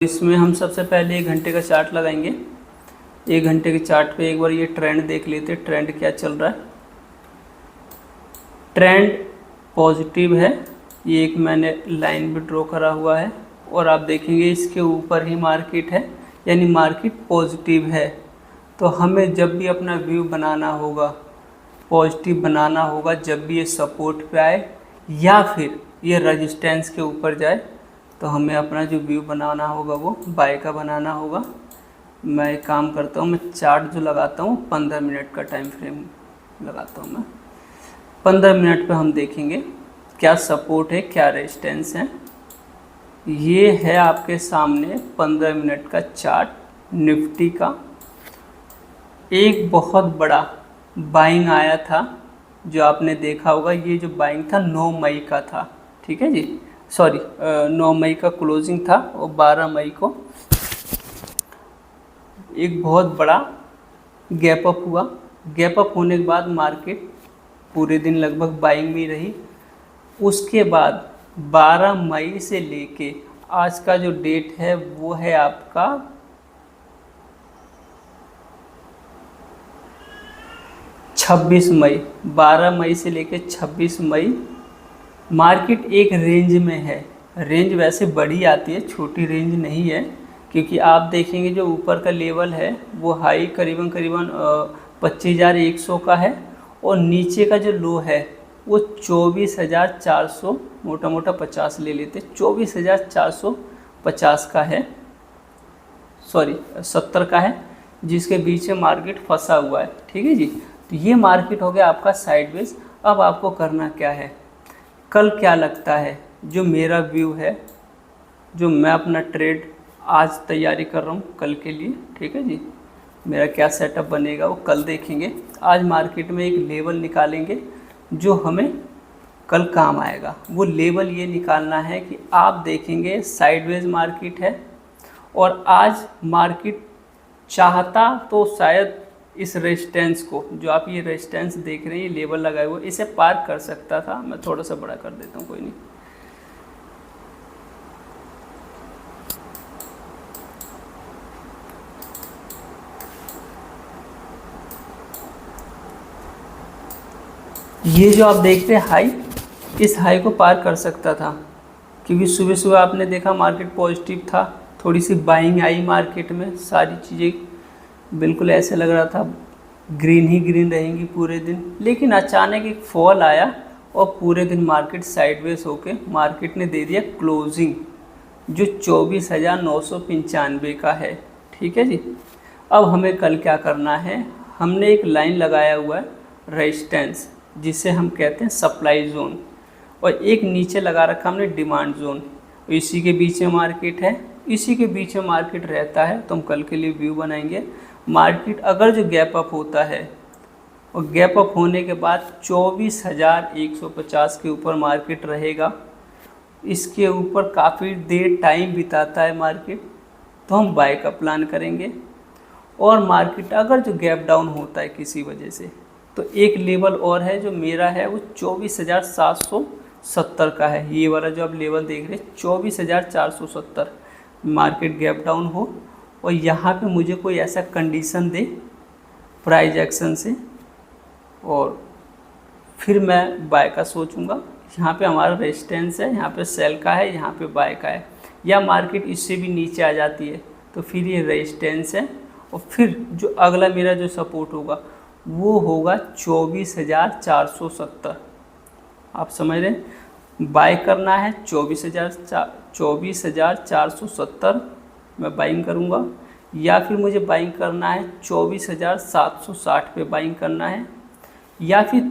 इसमें हम सबसे पहले 1 घंटे का चार्ट लगाएंगे। 1 घंटे के चार्ट पे एक बार ये ट्रेंड देख लेते हैं, ट्रेंड क्या चल रहा है। ट्रेंड पॉजिटिव है, ये एक मैंने लाइन भी ड्रॉ करा हुआ है और आप देखेंगे इसके ऊपर ही मार्केट है, यानी मार्केट पॉजिटिव है। तो हमें जब भी अपना व्यू बनाना होगा, पॉजिटिव बनाना होगा, जब भी ये सपोर्ट पे आए या फिर ये रेजिस्टेंस के ऊपर जाए, तो हमें अपना जो व्यू बनाना होगा वो बाय का बनाना होगा। मैं एक काम करता हूँ, मैं चार्ट जो लगाता हूँ 15 मिनट का टाइम फ्रेम लगाता हूँ। मैं 15 मिनट पे हम देखेंगे क्या सपोर्ट है, क्या रेजिस्टेंस है। ये है आपके सामने 15 मिनट का चार्ट निफ्टी का। एक बहुत बड़ा बाइंग आया था जो आपने देखा होगा, ये जो बाइंग था 9 मई का था, ठीक है जी, सॉरी 9 मई का क्लोजिंग था और 12 मई को एक बहुत बड़ा गैप अप हुआ। गैप अप होने के बाद मार्केट पूरे दिन लगभग बाइंग में रही। उसके बाद 12 मई से लेके आज का जो डेट है वो है आपका 26 मई। 12 मई से लेके 26 मई मार्केट एक रेंज में है। रेंज वैसे बड़ी आती है, छोटी रेंज नहीं है, क्योंकि आप देखेंगे जो ऊपर का लेवल है वो हाई करीबन 25,100 का है और नीचे का जो लो है वो 24,400, मोटा मोटा 50 ले लेते, 24,450 का है, सॉरी 70 का है, जिसके बीच में मार्केट फंसा हुआ है, ठीक है जी। तो ये मार्केट हो गया आपका साइडवेज। अब आपको करना क्या है, कल क्या लगता है, जो मेरा व्यू है, जो मैं अपना ट्रेड आज तैयारी कर रहा हूँ कल के लिए, ठीक है जी, मेरा क्या सेटअप बनेगा वो कल देखेंगे। आज मार्केट में एक लेवल निकालेंगे जो हमें कल काम आएगा। वो लेवल ये निकालना है कि आप देखेंगे साइडवेज मार्केट है और आज मार्केट चाहता तो शायद इस रेजिस्टेंस को, जो आप ये रेजिस्टेंस देख रहे हैं, ये लेवल लगाए हुए, इसे पार कर सकता था। मैं थोड़ा सा बड़ा कर देता हूँ, कोई नहीं। ये जो आप देख रहे हैं हाई, इस हाई को पार कर सकता था, क्योंकि सुबह सुबह आपने देखा मार्केट पॉजिटिव था, थोड़ी सी बाइंग आई मार्केट में, सारी चीज़ें बिल्कुल ऐसे लग रहा था ग्रीन ही ग्रीन रहेंगी पूरे दिन। लेकिन अचानक एक फॉल आया और पूरे दिन मार्केट साइडवेज होके मार्केट ने दे दिया क्लोजिंग जो 24,995 का है, ठीक है जी। अब हमें कल क्या करना है, हमने एक लाइन लगाया हुआ है रेजिस्टेंस, जिसे हम कहते हैं सप्लाई जोन, और एक नीचे लगा रखा हमने डिमांड जोन। इसी के बीच में मार्केट है, इसी के बीच में मार्केट रहता है। तो हम कल के लिए व्यू बनाएंगे। मार्केट अगर जो गैप अप होता है और गैप अप होने के बाद 24,150 के ऊपर मार्केट रहेगा, इसके ऊपर काफ़ी देर टाइम बिताता है मार्केट, तो हम बाय का प्लान करेंगे। और मार्केट अगर जो गैप डाउन होता है किसी वजह से, तो एक लेवल और है जो मेरा है वो 24,770 का है। ये वाला जो आप लेवल देख रहे हैं 24,470, मार्केट गैप डाउन हो और यहाँ पे मुझे कोई ऐसा कंडीशन दे प्राइस एक्शन से, और फिर मैं बाय का सोचूंगा। यहाँ पे हमारा रेजिस्टेंस है, यहाँ पे सेल का है, यहाँ पे बाय का है, या मार्केट इससे भी नीचे आ जाती है तो फिर ये रेजिस्टेंस है, और फिर जो अगला मेरा जो सपोर्ट होगा वो होगा 24,470। आप समझ रहे हैं, बाय करना है 24,470 मैं बाइंग करूंगा, या फिर मुझे बाइंग करना है 24,760 पे बाइंग करना है, या फिर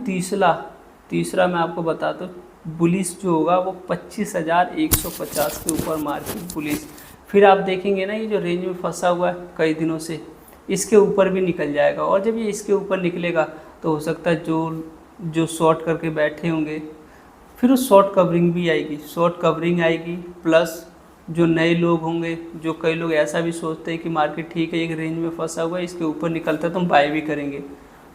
तीसरा मैं आपको बताता हूँ, बुलिश जो होगा वो 25,150 के ऊपर मार्केट बुलिश। फिर आप देखेंगे ना, ये जो रेंज में फंसा हुआ है कई दिनों से, इसके ऊपर भी निकल जाएगा, और जब ये इसके ऊपर निकलेगा तो हो सकता है जो शॉर्ट करके बैठे होंगे फिर उस शॉर्ट कवरिंग भी आएगी, शॉर्ट कवरिंग आएगी, प्लस जो नए लोग होंगे, जो कई लोग ऐसा भी सोचते हैं कि मार्केट ठीक है, एक रेंज में फंसा हुआ है, इसके ऊपर निकलता है तो हम बाय भी करेंगे,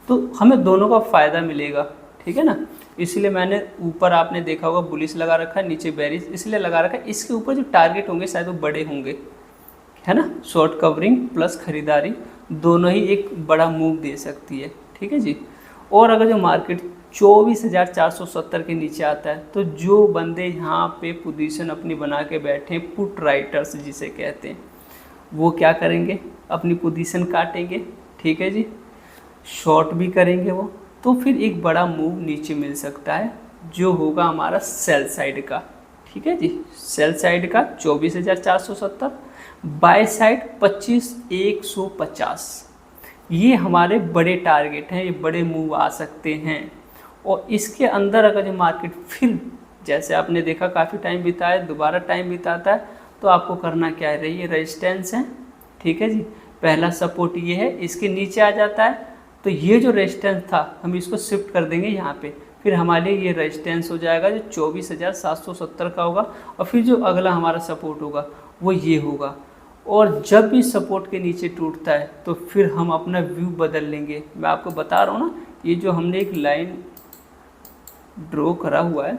तो हमें दोनों का फ़ायदा मिलेगा, ठीक है ना। इसलिए मैंने ऊपर आपने देखा होगा बुलिश लगा रखा है, नीचे बेरिश इसलिए लगा रखा है, इसके ऊपर जो टारगेट होंगे शायद वो बड़े होंगे, है ना। शॉर्ट कवरिंग प्लस खरीदारी दोनों ही एक बड़ा मूव दे सकती है, ठीक है जी। और अगर जो मार्केट 24,470 के नीचे आता है तो जो बंदे यहाँ पे पोजीशन अपनी बना के बैठे हैं, पुट राइटर्स जिसे कहते हैं, वो क्या करेंगे, अपनी पोजीशन काटेंगे, ठीक है जी, शॉर्ट भी करेंगे वो, तो फिर एक बड़ा मूव नीचे मिल सकता है जो होगा हमारा सेल साइड का, ठीक है जी। सेल साइड का 24,470, बाय साइड 25,150। ये हमारे बड़े टारगेट हैं, ये बड़े मूव आ सकते हैं। और इसके अंदर अगर जो मार्केट फिर जैसे आपने देखा काफ़ी टाइम बिताया, दोबारा टाइम बिताता है, तो आपको करना क्या है, ये रेजिस्टेंस है, ठीक है जी, पहला सपोर्ट ये है, इसके नीचे आ जाता है तो ये जो रेजिस्टेंस था हम इसको शिफ्ट कर देंगे यहाँ पे, फिर हमारे लिए ये रेजिस्टेंस हो जाएगा जो 24,770 का होगा। और फिर जो अगला हमारा सपोर्ट होगा वो ये होगा। और जब भी सपोर्ट के नीचे टूटता है तो फिर हम अपना व्यू बदल लेंगे। मैं आपको बता रहा हूँ ना, ये जो हमने एक लाइन ड्रॉ करा हुआ है,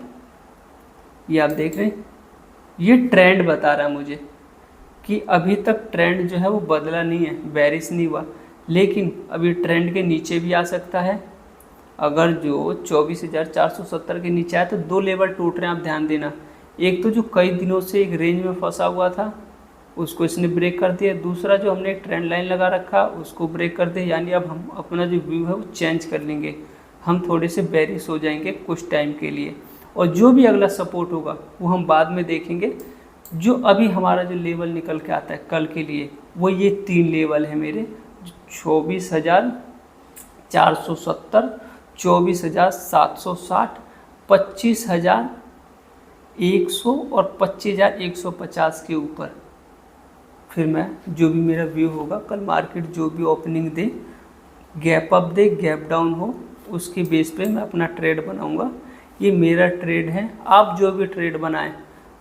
ये आप देख रहे हैं, ये ट्रेंड बता रहा है मुझे कि अभी तक ट्रेंड जो है वो बदला नहीं है, बेरिश नहीं हुआ, लेकिन अभी ट्रेंड के नीचे भी आ सकता है। अगर जो 24,470 के नीचे आए तो दो लेवल टूट रहे हैं, आप ध्यान देना। एक तो जो कई दिनों से एक रेंज में फंसा हुआ था उसको इसने ब्रेक कर दिया, दूसरा जो हमने एक ट्रेंड लाइन लगा रखा उसको ब्रेक कर दिया। यानी अब हम अपना जो व्यू है वो चेंज कर लेंगे, हम थोड़े से बेरिश हो जाएंगे कुछ टाइम के लिए। और जो भी अगला सपोर्ट होगा वो हम बाद में देखेंगे। जो अभी हमारा जो लेवल निकल के आता है कल के लिए, वो ये 3 लेवल है मेरे, 24,470, 24,760, 25,100 और 25,150 के ऊपर। फिर मैं जो भी मेरा व्यू होगा कल, मार्केट जो भी ओपनिंग दे, गैप अप दे, गैप डाउन हो, उसके बेस पे मैं अपना ट्रेड बनाऊंगा। ये मेरा ट्रेड है। आप जो भी ट्रेड बनाएं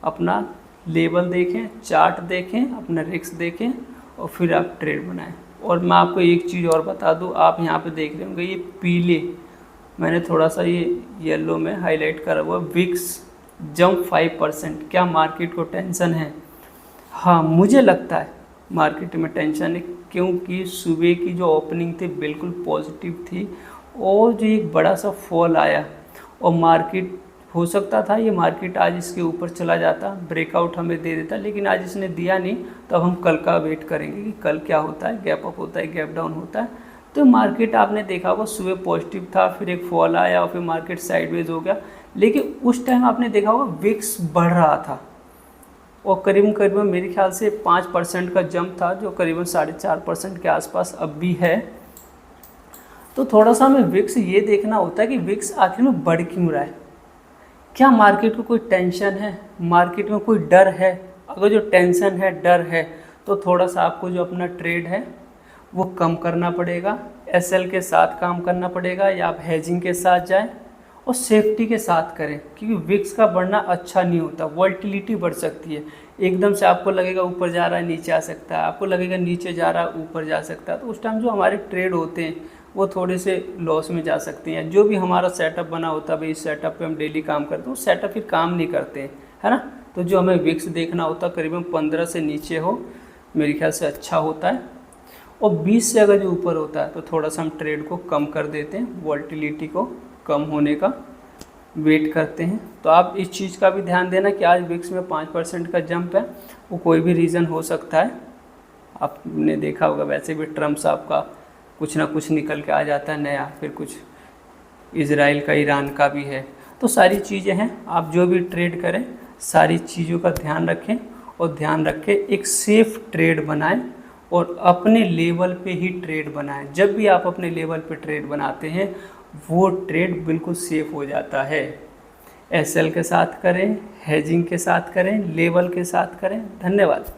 अपना लेवल देखें, चार्ट देखें, अपना रिस्क देखें और फिर आप ट्रेड बनाएं। और मैं आपको एक चीज़ और बता दूं, आप यहाँ पे देख रहे होंगे ये पीले, मैंने थोड़ा सा ये येलो में हाईलाइट करा हुआ, विक्स जंप 5%। क्या मार्केट को टेंशन है? हाँ, मुझे लगता है मार्केट में टेंशन है, क्योंकि सुबह की जो ओपनिंग थी बिल्कुल पॉजिटिव थी और जो एक बड़ा सा फॉल आया और मार्केट, हो सकता था ये मार्केट आज इसके ऊपर चला जाता, ब्रेकआउट हमें दे देता, लेकिन आज इसने दिया नहीं। तो अब हम कल का वेट करेंगे कि कल क्या होता है, गैप अप होता है, गैप डाउन होता है। तो मार्केट आपने देखा होगा सुबह पॉजिटिव था, फिर एक फॉल आया और फिर मार्केट साइडवेज हो गया। लेकिन उस टाइम आपने देखा होगा विक्स बढ़ रहा था और करीबन मेरे ख्याल से 5% का जंप था, जो करीबन 4.5% के आसपास अब भी है। तो थोड़ा सा हमें विक्स ये देखना होता है कि विक्स आखिर में बढ़ क्यों रहा है। क्या मार्केट को कोई टेंशन है, मार्केट में कोई डर है? अगर जो टेंशन है, डर है, तो थोड़ा सा आपको जो अपना ट्रेड है वो कम करना पड़ेगा, एसएल के साथ काम करना पड़ेगा, या आप हेजिंग के साथ जाएं और सेफ्टी के साथ करें, क्योंकि विक्स का बढ़ना अच्छा नहीं होता, वॉल्टिलिटी बढ़ सकती है। एकदम से आपको लगेगा ऊपर जा रहा है, नीचे आ सकता है, आपको लगेगा नीचे जा रहा है, ऊपर जा सकता है। तो उस टाइम जो हमारे ट्रेड होते हैं वो थोड़े से लॉस में जा सकते हैं। जो भी हमारा सेटअप बना होता है, भाई इस सेटअप पे हम डेली काम करते हैं, वो सेटअप फिर काम नहीं करते हैं, है ना। तो जो हमें विक्स देखना होता है करीबन 15 से नीचे हो, मेरे ख्याल से अच्छा होता है। और 20 से अगर जो ऊपर होता है तो थोड़ा सा हम ट्रेड को कम कर देते हैं, वॉल्टिलिटी को कम होने का वेट करते हैं। तो आप इस चीज़ का भी ध्यान देना कि आज विक्स में 5% का जंप है, वो कोई भी रीज़न हो सकता है। आपने देखा होगा वैसे भी ट्रम्प साहब का कुछ ना कुछ निकल के आ जाता है नया, फिर कुछ इजराइल का, ईरान का भी है। तो सारी चीज़ें हैं, आप जो भी ट्रेड करें सारी चीज़ों का ध्यान रखें और ध्यान रख के एक सेफ ट्रेड बनाएं और अपने लेवल पे ही ट्रेड बनाएं। जब भी आप अपने लेवल पे ट्रेड बनाते हैं वो ट्रेड बिल्कुल सेफ हो जाता है। एसएल के साथ करें, हेजिंग के साथ करें, लेवल के साथ करें। धन्यवाद।